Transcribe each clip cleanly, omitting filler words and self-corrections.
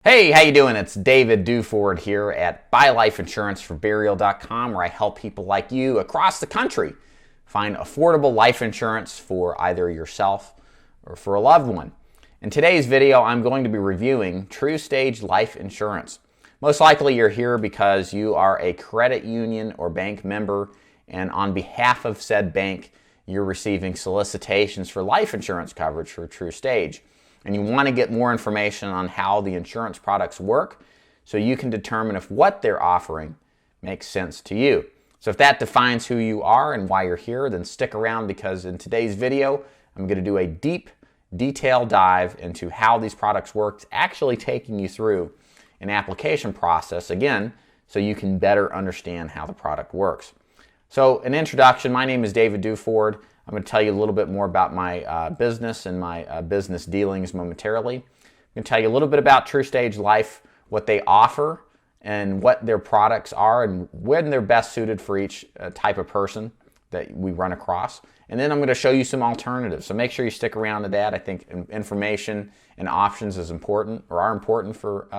Hey, how you doing? It's David Duford here at buylifeinsuranceforburial.com, where I help people like you across the country find affordable life insurance for either yourself or for a loved one. In today's video, I'm going to be reviewing TruStage life insurance. Most likely you're here because you are a credit union or bank member, and on behalf of said bank, you're receiving solicitations for life insurance coverage for TruStage. And you want to get more information on how the insurance products work so you can determine if what they're offering makes sense to you. So if that defines who you are and why you're here, then stick around, because in today's video, I'm going to do a deep, detailed dive into how these products work, actually taking you through an application process, again, so you can better understand how the product works. So an introduction, my name is David Duford. I'm going to tell you a little bit more about my business and my business dealings momentarily. I'm going to tell you a little bit about TruStage Life, what they offer, and what their products are, and when they're best suited for each type of person that we run across. And then I'm going to show you some alternatives. So make sure you stick around to that. I think information and options is important, or are important for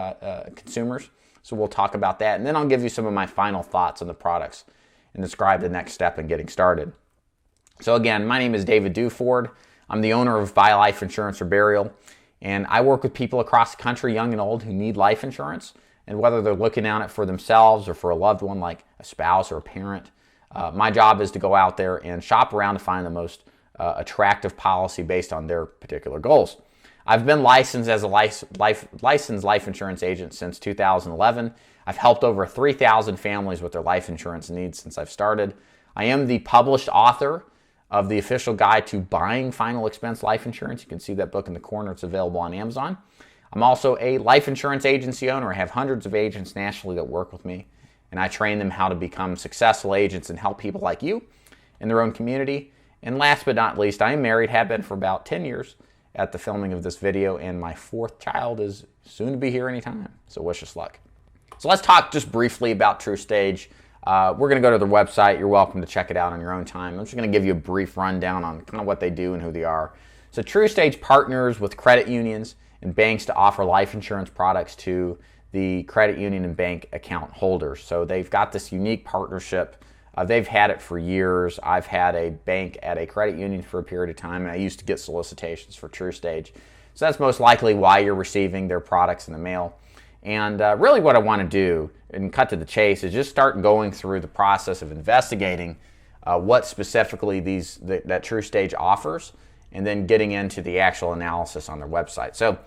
consumers. So we'll talk about that. And then I'll give you some of my final thoughts on the products and describe the next step in getting started. So again, my name is David Duford. I'm the owner of Buy Life Insurance for Burial, and I work with people across the country, young and old, who need life insurance, and whether they're looking at it for themselves or for a loved one like a spouse or a parent. My job is to go out there and shop around to find the most attractive policy based on their particular goals. I've been licensed as a licensed life insurance agent since 2011. I've helped over 3,000 families with their life insurance needs since I've started. I am the published author of the official guide to buying final expense life insurance. You can see that book in the corner. It's available on Amazon. I'm also a life insurance agency owner. I have hundreds of agents nationally that work with me, and I train them how to become successful agents and help people like you in their own community. And last but not least, I am married, have been for about 10 years at the filming of this video, and my fourth child is soon to be here anytime. So wish us luck. So let's talk just briefly about TruStage. We're going to go to their website. You're welcome to check it out on your own time. I'm just going to give you a brief rundown on kind of what they do and who they are. So TruStage partners with credit unions and banks to offer life insurance products to the credit union and bank account holders. So they've got this unique partnership. They've had it for years. I've had a bank at a credit union for a period of time, and I used to get solicitations for TruStage. So that's most likely why you're receiving their products in the mail. And really what I want to do, and cut to the chase, is just start going through the process of investigating what specifically that TruStage offers, and then getting into the actual analysis on their website. So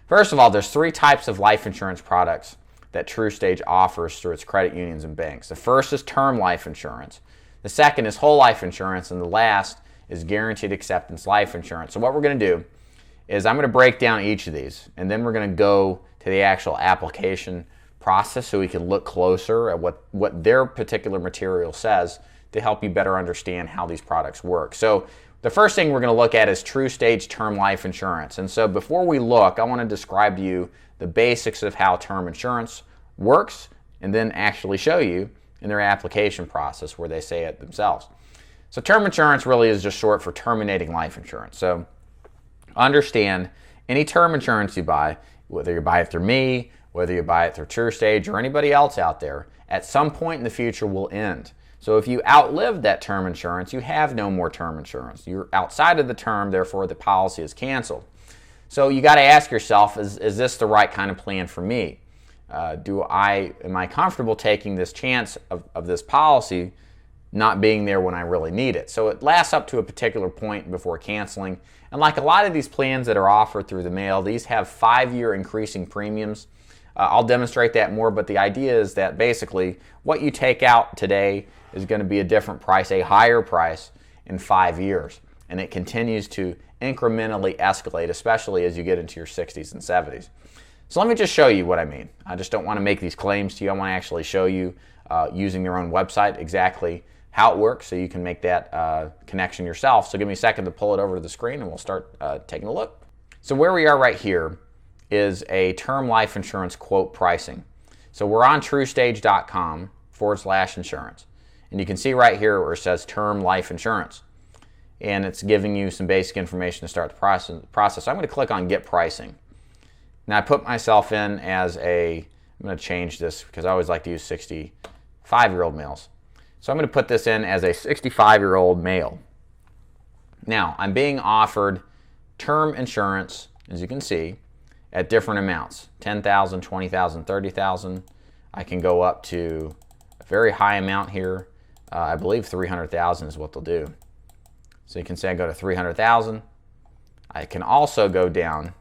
first of all, there's three types of life insurance products that TruStage offers through its credit unions and banks. The first is term life insurance. The second is whole life insurance, and the last is guaranteed acceptance life insurance. So what we're going to do is I'm going to break down each of these, and then we're going to go to the actual application process so we can look closer at what their particular material says to help you better understand how these products work. So the first thing we're going to look at is TruStage term life insurance. And so before we look, I want to describe to you the basics of how term insurance works, and then actually show you in their application process where they say it themselves. So term insurance really is just short for terminating life insurance. So understand, any term insurance you buy, whether you buy it through me, whether you buy it through TruStage or anybody else out there, at some point in the future will end. So if you outlive that term insurance, you have no more term insurance. You're outside of the term, therefore the policy is canceled. So you got to ask yourself, is this the right kind of plan for me? Am I comfortable taking this chance of this policy not being there when I really need it? So it lasts up to a particular point before canceling. And like a lot of these plans that are offered through the mail, these have 5-year increasing premiums. I'll demonstrate that more, but the idea is that basically what you take out today is going to be a different price, a higher price in 5 years. And it continues to incrementally escalate, especially as you get into your 60s and 70s. So let me just show you what I mean. I just don't want to make these claims to you. I want to actually show you using your own website exactly how it works so you can make that connection yourself. So give me a second to pull it over to the screen and we'll start taking a look. So where we are right here is a term life insurance quote pricing. So we're on TruStage.com/insurance. And you can see right here where it says term life insurance. And it's giving you some basic information to start the process. So I'm going to click on get pricing. Now I put myself in as I'm going to change this because I always like to use 65-year-old males. So I'm going to put this in as a 65-year-old male. Now I'm being offered term insurance, as you can see, at different amounts, 10,000, 20,000, 30,000. I can go up to a very high amount here. I believe 300,000 is what they'll do. So you can say I go to 300,000. I can also go down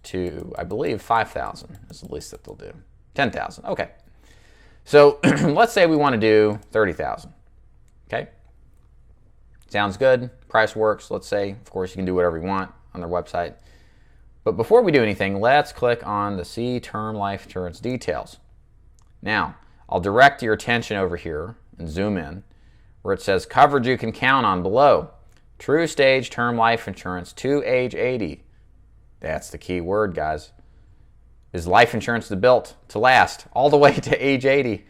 to, I believe, 5,000 is the least that they'll do. 10,000, okay. So let's say we want to do 30,000, okay? Sounds good, price works, let's say. Of course, you can do whatever you want on their website. But before we do anything, let's click on the See Term Life Insurance Details. Now, I'll direct your attention over here and zoom in where it says coverage you can count on below. TruStage Term Life Insurance to age 80. That's the key word, guys. Is life insurance built to last all the way to age 80?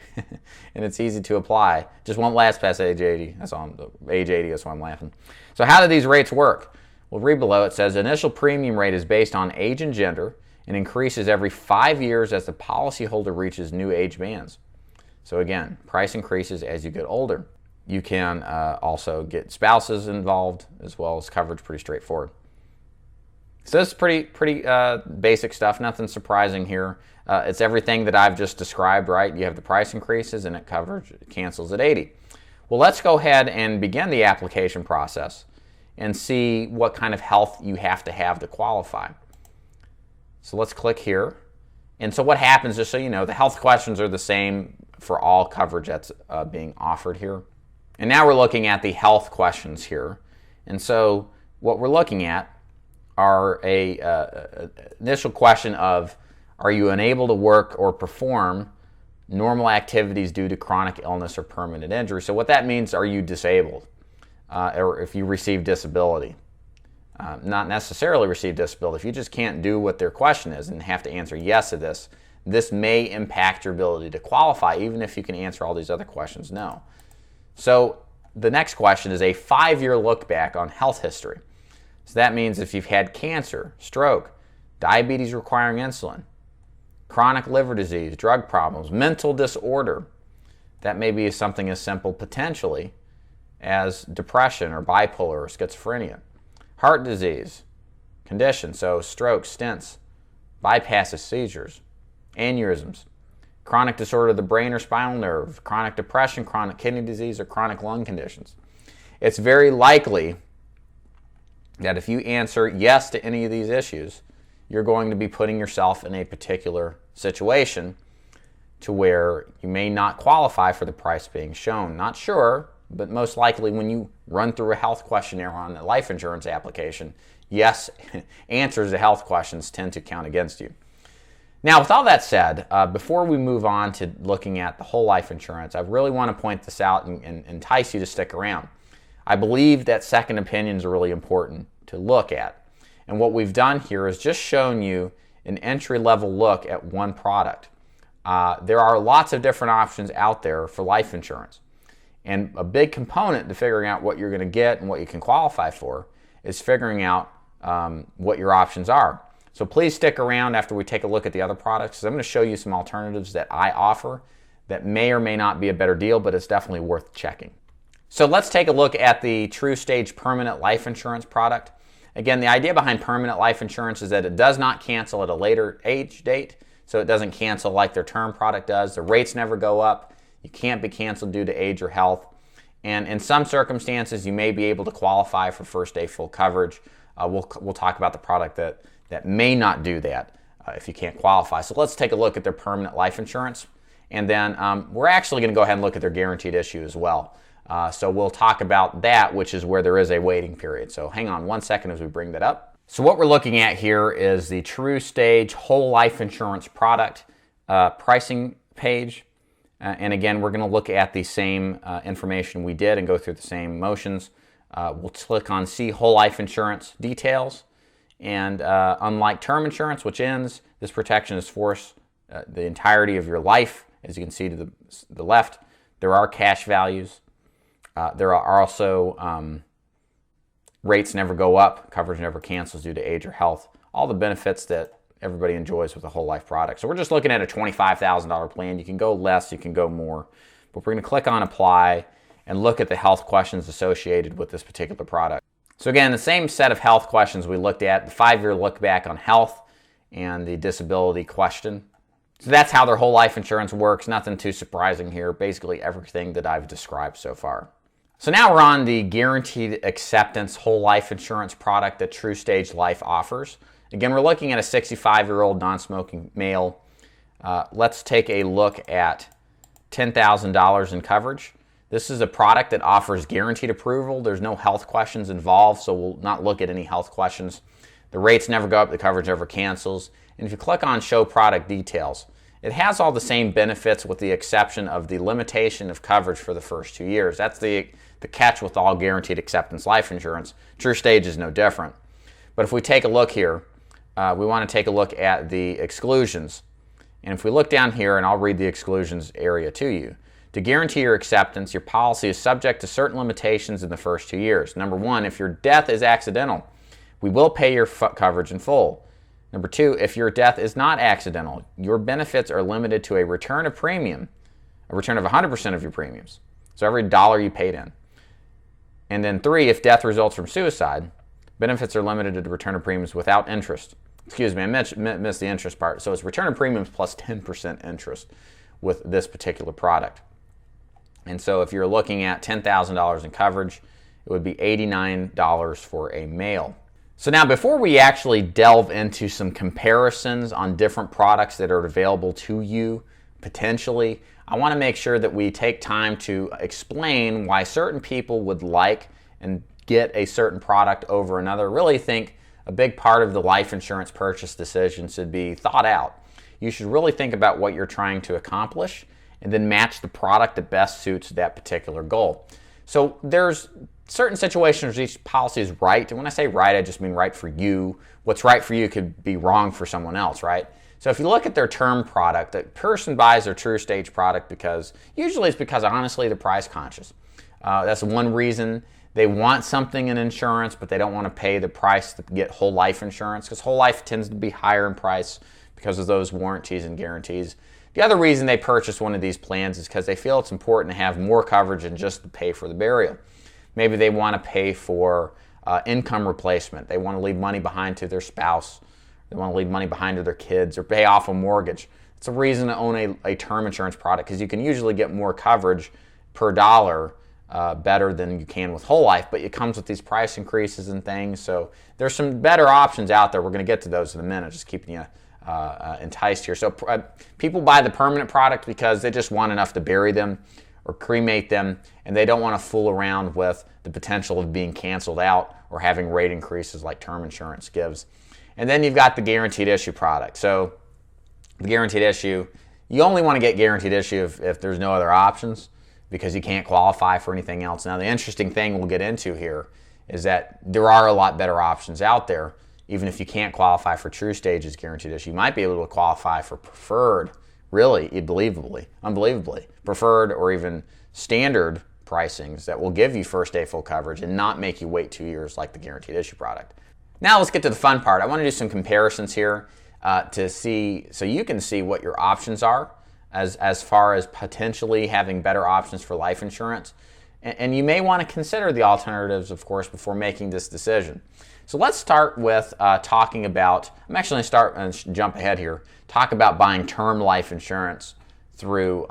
And it's easy to apply. Just won't last past age 80. That's why I'm laughing. So how do these rates work? Well, read below. It says initial premium rate is based on age and gender and increases every 5 years as the policyholder reaches new age bands. So again, price increases as you get older. You can also get spouses involved as well as coverage, pretty straightforward. So this is pretty basic stuff, nothing surprising here. It's everything that I've just described, right? You have the price increases and it cancels at 80. Well, let's go ahead and begin the application process and see what kind of health you have to qualify. So let's click here. And so what happens, just so you know, the health questions are the same for all coverage that's being offered here. And now we're looking at the health questions here. And so what we're looking at are a initial question of, are you unable to work or perform normal activities due to chronic illness or permanent injury? So what that means, are you disabled? Or if you receive disability. Not necessarily receive disability. If you just can't do what their question is and have to answer yes to this, this may impact your ability to qualify, even if you can answer all these other questions no. So the next question is a 5-year look back on health history. So that means if you've had cancer, stroke, diabetes requiring insulin, chronic liver disease, drug problems, mental disorder, that may be something as simple potentially as depression or bipolar or schizophrenia, heart disease, conditions, so strokes, stents, bypasses, seizures, aneurysms, chronic disorder of the brain or spinal nerve, chronic depression, chronic kidney disease, or chronic lung conditions. It's very likely that if you answer yes to any of these issues, you're going to be putting yourself in a particular situation to where you may not qualify for the price being shown. Not sure, but most likely when you run through a health questionnaire on a life insurance application, yes, answers to health questions tend to count against you. Now, with all that said, before we move on to looking at the whole life insurance, I really want to point this out and entice you to stick around. I believe that second opinions are really important to look at. And what we've done here is just shown you an entry-level look at one product. There are lots of different options out there for life insurance. And a big component to figuring out what you're going to get and what you can qualify for is figuring out what your options are. So please stick around after we take a look at the other products, because I'm going to show you some alternatives that I offer that may or may not be a better deal, but it's definitely worth checking. So let's take a look at the TruStage permanent life insurance product. Again, the idea behind permanent life insurance is that it does not cancel at a later age date, so it doesn't cancel like their term product does. The rates never go up. You can't be canceled due to age or health. And in some circumstances, you may be able to qualify for first day full coverage. We'll talk about the product that may not do that if you can't qualify. So let's take a look at their permanent life insurance. And then we're actually going to go ahead and look at their guaranteed issue as well. So we'll talk about that, which is where there is a waiting period. So hang on one second as we bring that up. So what we're looking at here is the TruStage whole life insurance product pricing page. And again, we're going to look at the same information we did and go through the same motions. We'll click on See Whole Life Insurance Details. And unlike term insurance, which ends, this protection is for the entirety of your life. As you can see to the left, there are cash values. There are also rates never go up, coverage never cancels due to age or health. all the benefits that everybody enjoys with a whole life product. So we're just looking at a $25,000 plan. You can go less, you can go more, but we're going to click on apply and look at the health questions associated with this particular product. So again, the same set of health questions we looked at, the 5-year look back on health and the disability question. So that's how their whole life insurance works. Nothing too surprising here. Basically everything that I've described so far. So now we're on the guaranteed acceptance whole life insurance product that TruStage Life offers. Again, we're looking at a 65-year-old non-smoking male. Let's take a look at $10,000 in coverage. This is a product that offers guaranteed approval. There's no health questions involved, so we'll not look at any health questions. The rates never go up, the coverage never cancels. And if you click on Show Product Details, it has all the same benefits with the exception of the limitation of coverage for the first 2 years. That's the catch with all guaranteed acceptance life insurance. TruStage is no different. But if we take a look here, we want to take a look at the exclusions. And if we look down here, and I'll read the exclusions area to you. To guarantee your acceptance, your policy is subject to certain limitations in the first 2 years. Number 1, if your death is accidental, we will pay your coverage in full. Number 2, if your death is not accidental, your benefits are limited to a return of premium, a return of 100% of your premiums. So every dollar you paid in. And then 3, if death results from suicide, benefits are limited to the return of premiums without interest. Excuse me, I missed the interest part. So it's return of premiums plus 10% interest with this particular product. And so if you're looking at $10,000 in coverage, it would be $89 for a male. So now before we actually delve into some comparisons on different products that are available to you potentially, I want to make sure that we take time to explain why certain people would like and get a certain product over another. I really think a big part of the life insurance purchase decision should be thought out. You should really think about what you're trying to accomplish and then match the product that best suits that particular goal. So there's certain situations where each policy is right. And when I say right, I just mean right for you. What's right for you could be wrong for someone else, right? So if you look at their term product, the person buys their TruStage product because, usually it's because honestly they're price conscious. That's one reason they want something in insurance, but they don't want to pay the price to get whole life insurance, because whole life tends to be higher in price because of those warranties and guarantees. The other reason they purchase one of these plans is because they feel it's important to have more coverage than just to pay for the burial. Maybe they want to pay for income replacement. They want to leave money behind to their spouse. They want to leave money behind to their kids or pay off a mortgage. It's a reason to own a term insurance product, because you can usually get more coverage per dollar better than you can with whole life, but it comes with these price increases and things. So there's some better options out there. We're going to get to those in a minute, just keeping you enticed here. So people buy the permanent product because they just want enough to bury them or cremate them, and they don't want to fool around with the potential of being canceled out or having rate increases like term insurance gives. And then you've got the guaranteed issue product. So the guaranteed issue, you only want to get guaranteed issue if there's no other options, because you can't qualify for anything else. Now the interesting thing we'll get into here is that there are a lot better options out there. Even if you can't qualify for TruStage's guaranteed issue, you might be able to qualify for preferred, really, unbelievably, preferred or even standard pricings that will give you first day full coverage and not make you wait 2 years like the guaranteed issue product. Now let's get to the fun part. I want to do some comparisons here to see, so you can see what your options are as far as potentially having better options for life insurance. And you may want to consider the alternatives, of course, before making this decision. So let's start with talking about, I'm actually going to start and jump ahead here, talk about buying term life insurance through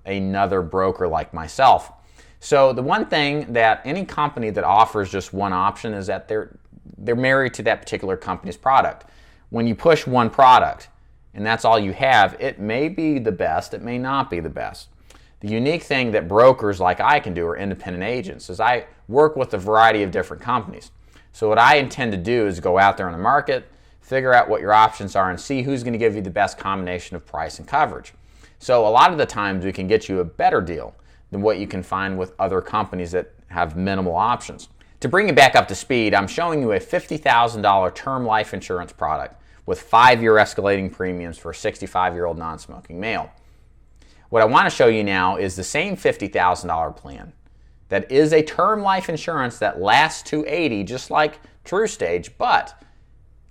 another broker like myself. So the one thing that any company that offers just one option is that they're married to that particular company's product. When you push one product and that's all you have, it may be the best, it may not be the best. The unique thing that brokers like I can do, or independent agents, is I work with a variety of different companies. So what I intend to do is go out there on the market, figure out what your options are, and see who's going to give you the best combination of price and coverage. So a lot of the times we can get you a better deal than what you can find with other companies that have minimal options. To bring you back up to speed, I'm showing you a $50,000 term life insurance product with 5-year escalating premiums for a 65-year-old non-smoking male. What I want to show you now is the same $50,000 plan that is a term life insurance that lasts to 80, just like TruStage, but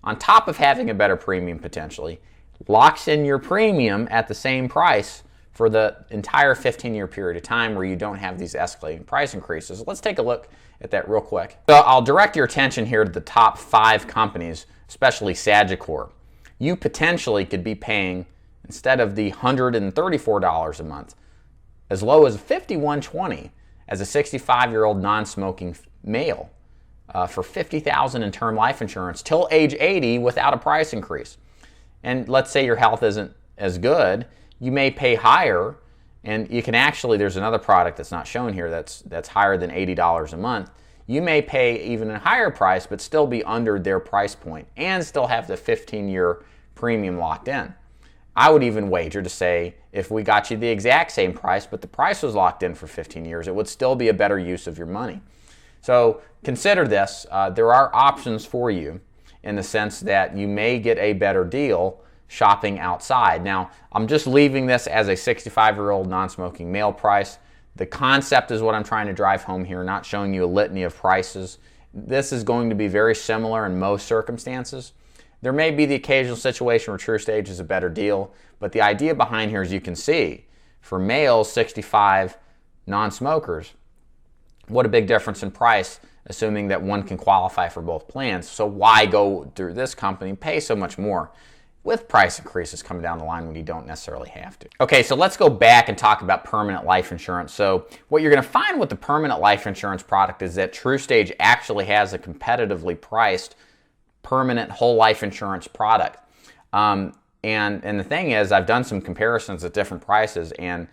on top of having a better premium potentially, locks in your premium at the same price for the entire 15-year period of time where you don't have these escalating price increases. Let's take a look at that real quick. So I'll direct your attention here to the top 5 companies, especially Sagicor. You potentially could be paying, instead of the $134 a month, as low as $51.20 as a 65-year-old non-smoking male for $50,000 in term life insurance till age 80 without a price increase. And let's say your health isn't as good, you may pay higher, and you can actually, there's another product that's not shown here that's higher than $80 a month. You may pay even a higher price but still be under their price point and still have the 15-year premium locked in. I would even wager to say if we got you the exact same price but the price was locked in for 15 years, it would still be a better use of your money. So consider this. There are options for you in the sense that you may get a better deal shopping outside. Now, I'm just leaving this as a 65-year-old non-smoking male price. The concept is what I'm trying to drive home here, not showing you a litany of prices. This is going to be very similar in most circumstances. There may be the occasional situation where TruStage is a better deal, but the idea behind here, as you can see, for males 65 non-smokers, what a big difference in price, assuming that one can qualify for both plans. So why go through this company and pay so much more with price increases coming down the line when you don't necessarily have to? Okay, so let's go back and talk about permanent life insurance. So what you're going to find with the permanent life insurance product is that TruStage actually has a competitively priced permanent whole life insurance product. And the thing is, I've done some comparisons at different prices, and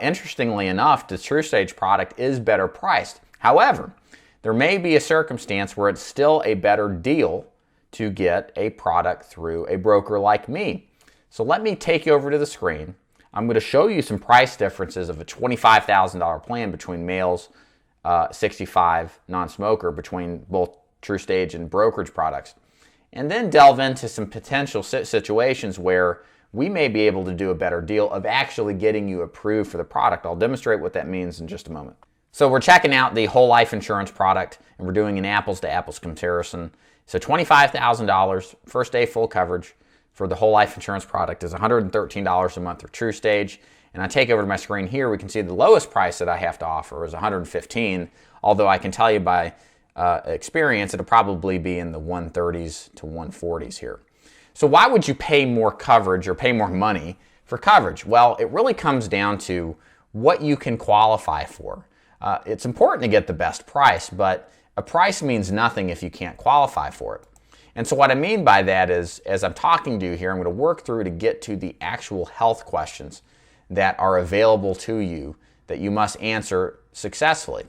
interestingly enough, the TruStage product is better priced. However, there may be a circumstance where it's still a better deal to get a product through a broker like me. So let me take you over to the screen. I'm going to show you some price differences of a $25,000 plan between males, 65 non-smoker, between both TruStage and brokerage products, and then delve into some potential situations where we may be able to do a better deal of actually getting you approved for the product. I'll demonstrate what that means in just a moment. So we're checking out the whole life insurance product, and we're doing an apples to apples comparison. So $25,000 first day full coverage for the whole life insurance product is $113 a month for TruStage. And I take over to my screen here, we can see the lowest price that I have to offer is $115, although I can tell you by experience it'll probably be in the 130s to 140s here. So why would you pay more coverage or pay more money for coverage? Well, it really comes down to what you can qualify for. It's important to get the best price, but a price means nothing if you can't qualify for it. And so what I mean by that is, as I'm talking to you here, I'm going to work through to get to the actual health questions that are available to you that you must answer successfully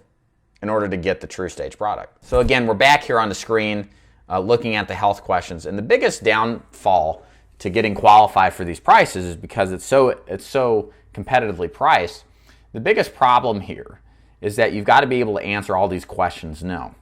in order to get the TruStage product. So again, we're back here on the screen looking at the health questions. And the biggest downfall to getting qualified for these prices is because it's so competitively priced. The biggest problem here is that you've got to be able to answer all these questions no.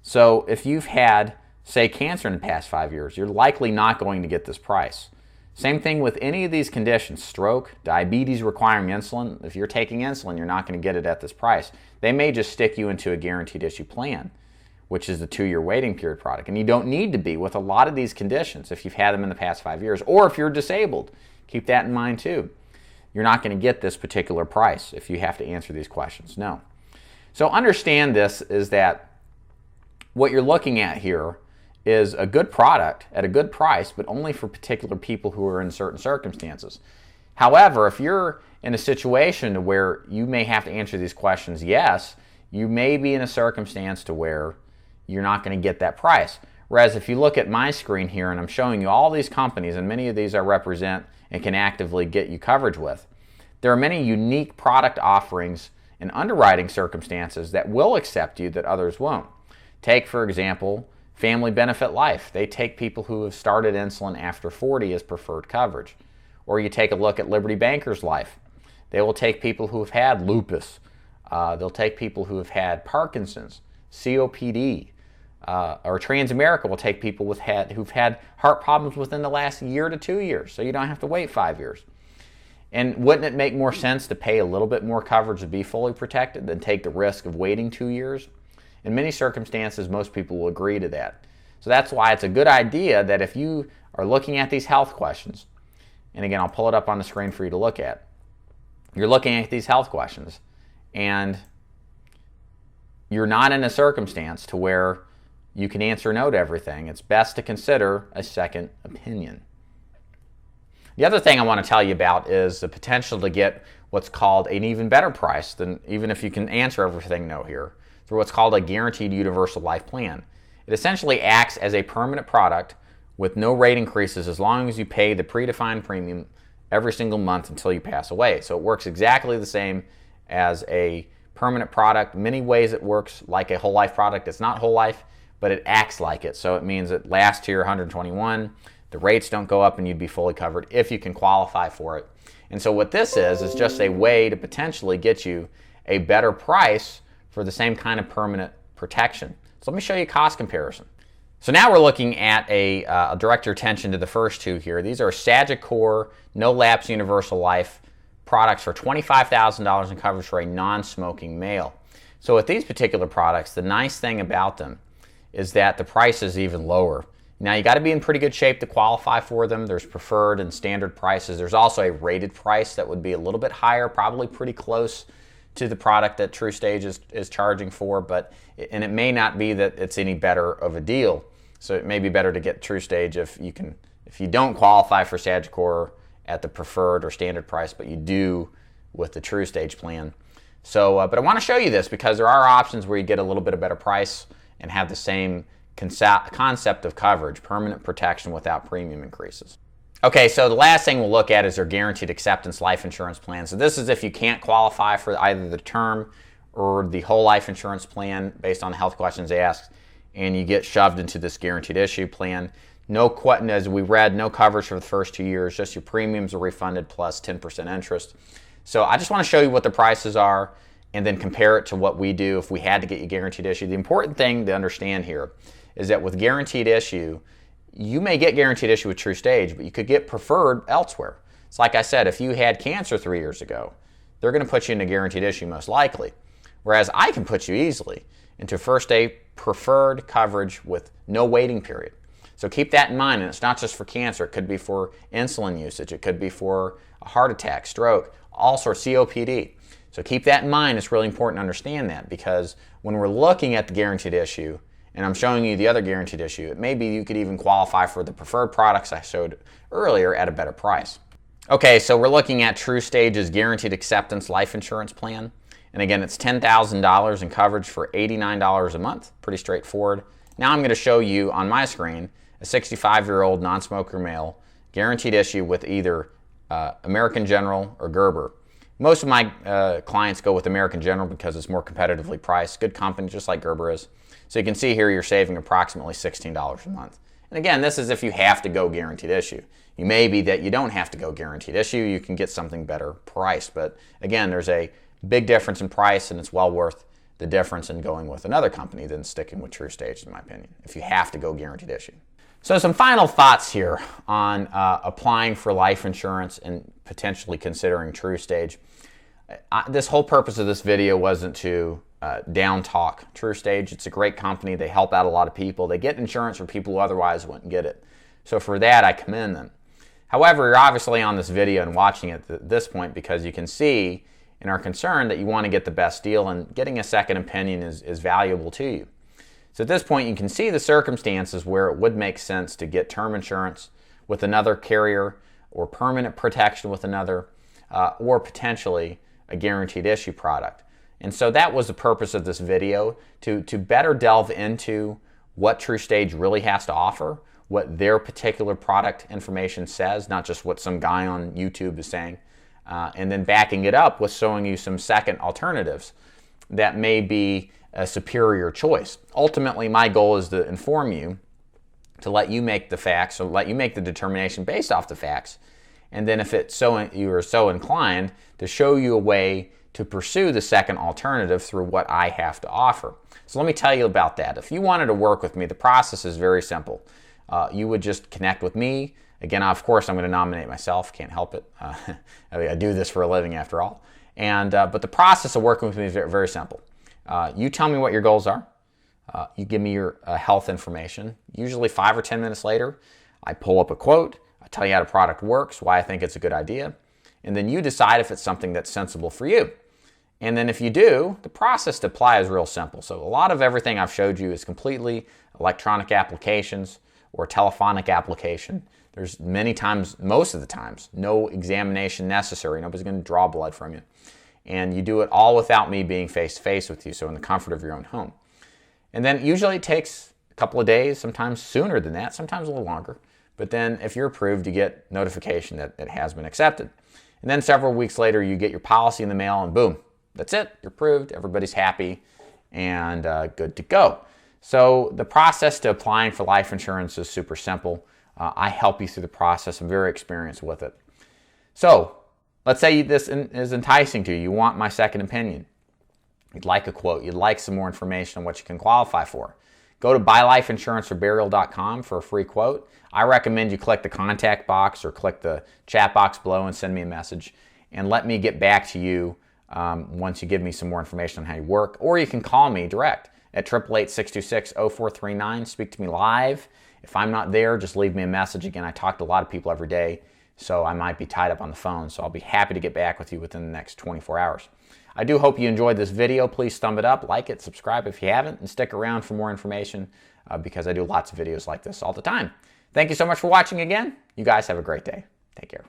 So if you've had, say, cancer in the past 5 years, you're likely not going to get this price. Same thing with any of these conditions, stroke, diabetes requiring insulin. If you're taking insulin, you're not going to get it at this price. They may just stick you into a guaranteed issue plan, which is the 2-year waiting period product. And you don't need to be with a lot of these conditions if you've had them in the past 5 years, or if you're disabled. Keep that in mind too. You're not going to get this particular price if you have to answer these questions, no. So understand this is that what you're looking at here is a good product at a good price, but only for particular people who are in certain circumstances. However, if you're in a situation where you may have to answer these questions yes, you may be in a circumstance to where you're not going to get that price. Whereas if you look at my screen here and I'm showing you all these companies, and many of these I represent and can actively get you coverage with, there are many unique product offerings and underwriting circumstances that will accept you that others won't. Take, for example, Family Benefit Life. They take people who have started insulin after 40 as preferred coverage. Or you take a look at Liberty Bankers Life. They will take people who have had lupus. They'll take people who have had Parkinson's, COPD. Or Transamerica will take people who've had heart problems within the last year to 2 years, so you don't have to wait 5 years. And wouldn't it make more sense to pay a little bit more coverage to be fully protected than take the risk of waiting 2 years? In many circumstances, most people will agree to that. So that's why it's a good idea that if you are looking at these health questions, and again, I'll pull it up on the screen for you to look at. You're looking at these health questions, and you're not in a circumstance to where you can answer no to everything. It's best to consider a second opinion. The other thing I want to tell you about is the potential to get what's called an even better price than even if you can answer everything no here, through what's called a guaranteed universal life plan. It essentially acts as a permanent product with no rate increases as long as you pay the predefined premium every single month until you pass away. So it works exactly the same as a permanent product. Many ways it works like a whole life product. It's not whole life, but it acts like it. So it means it lasts to your 121. The rates don't go up and you'd be fully covered if you can qualify for it. And so what this is just a way to potentially get you a better price for the same kind of permanent protection. So let me show you a cost comparison. So now we're looking at I'll direct your attention to the first two here. These are Sagicor No Lapse Universal Life products for $25,000 in coverage for a non-smoking male. So with these particular products, the nice thing about them is that the price is even lower. Now you got to be in pretty good shape to qualify for them. There's preferred and standard prices. There's also a rated price that would be a little bit higher, probably pretty close to the product that TruStage is charging for, and it may not be that it's any better of a deal. So it may be better to get TruStage if you don't qualify for Sagicor at the preferred or standard price, but you do with the TruStage plan. So, but I want to show you this because there are options where you get a little bit of better price and have the same concept of coverage, permanent protection without premium increases. Okay, so the last thing we'll look at is their guaranteed acceptance life insurance plan. So this is if you can't qualify for either the term or the whole life insurance plan based on the health questions asked, and you get shoved into this guaranteed issue plan. As we read, no coverage for the first 2 years, just your premiums are refunded plus 10% interest. So I just want to show you what the prices are and then compare it to what we do if we had to get you guaranteed issue. The important thing to understand here is that with guaranteed issue, you may get guaranteed issue with TruStage, but you could get preferred elsewhere. It's like I said, if you had cancer 3 years ago, they're going to put you into guaranteed issue most likely. Whereas I can put you easily into first day preferred coverage with no waiting period. So keep that in mind, and it's not just for cancer. It could be for insulin usage. It could be for a heart attack, stroke, all sorts, COPD. So keep that in mind. It's really important to understand that because when we're looking at the guaranteed issue, and I'm showing you the other guaranteed issue, it may be you could even qualify for the preferred products I showed earlier at a better price. Okay, so we're looking at TruStage's guaranteed acceptance life insurance plan. And again, it's $10,000 in coverage for $89 a month. Pretty straightforward. Now I'm going to show you on my screen a 65-year-old non-smoker male, guaranteed issue with either American General or Gerber. Most of my clients go with American General because it's more competitively priced. Good company, just like Gerber is. So you can see here you're saving approximately $16 a month. And again, this is if you have to go guaranteed issue. You may be that you don't have to go guaranteed issue. You can get something better priced. But again, there's a big difference in price, and it's well worth the difference in going with another company than sticking with TruStage, in my opinion, if you have to go guaranteed issue. So some final thoughts here on applying for life insurance and potentially considering TruStage. This whole purpose of this video wasn't to down talk TruStage. It's a great company. They help out a lot of people. They get insurance for people who otherwise wouldn't get it. So for that, I commend them. However, you're obviously on this video and watching it at this point because you can see and are concerned that you want to get the best deal, and getting a second opinion is valuable to you. So at this point, you can see the circumstances where it would make sense to get term insurance with another carrier or permanent protection with another, or potentially a guaranteed issue product. And so that was the purpose of this video, to better delve into what TruStage really has to offer, what their particular product information says, not just what some guy on YouTube is saying, and then backing it up with showing you some second alternatives that may be a superior choice. Ultimately, my goal is to inform you, to let you make the facts, or let you make the determination based off the facts, and then if you are so inclined, to show you a way to pursue the second alternative through what I have to offer. So let me tell you about that. If you wanted to work with me, the process is very simple. You would just connect with me. Again, of course, I'm going to nominate myself. Can't help it. I do this for a living after all. But the process of working with me is very, very simple. You tell me what your goals are. You give me your health information. Usually 5 or 10 minutes later, I pull up a quote. I tell you how the product works, why I think it's a good idea, and then you decide if it's something that's sensible for you. And then if you do, the process to apply is real simple. So a lot of everything I've showed you is completely electronic applications or telephonic application. There's many times, most of the times, no examination necessary. Nobody's going to draw blood from you. And you do it all without me being face-to-face with you, so in the comfort of your own home. And then usually it takes a couple of days, sometimes sooner than that, sometimes a little longer. But then if you're approved, you get notification that it has been accepted. And then several weeks later, you get your policy in the mail and boom, that's it. You're approved, everybody's happy and good to go. So the process to applying for life insurance is super simple. I help you through the process. I'm very experienced with it. So let's say this is enticing to you. You want my second opinion. You'd like a quote. You'd like some more information on what you can qualify for. Go to buylifeinsuranceforburial.com for a free quote. I recommend you click the contact box or click the chat box below and send me a message and let me get back to you once you give me some more information on how you work. Or you can call me direct at 888-626-0439. Speak to me live. If I'm not there, just leave me a message. Again, I talk to a lot of people every day, so I might be tied up on the phone. So I'll be happy to get back with you within the next 24 hours. I do hope you enjoyed this video. Please thumb it up, like it, subscribe if you haven't, and stick around for more information because I do lots of videos like this all the time. Thank you so much for watching again. You guys have a great day. Take care.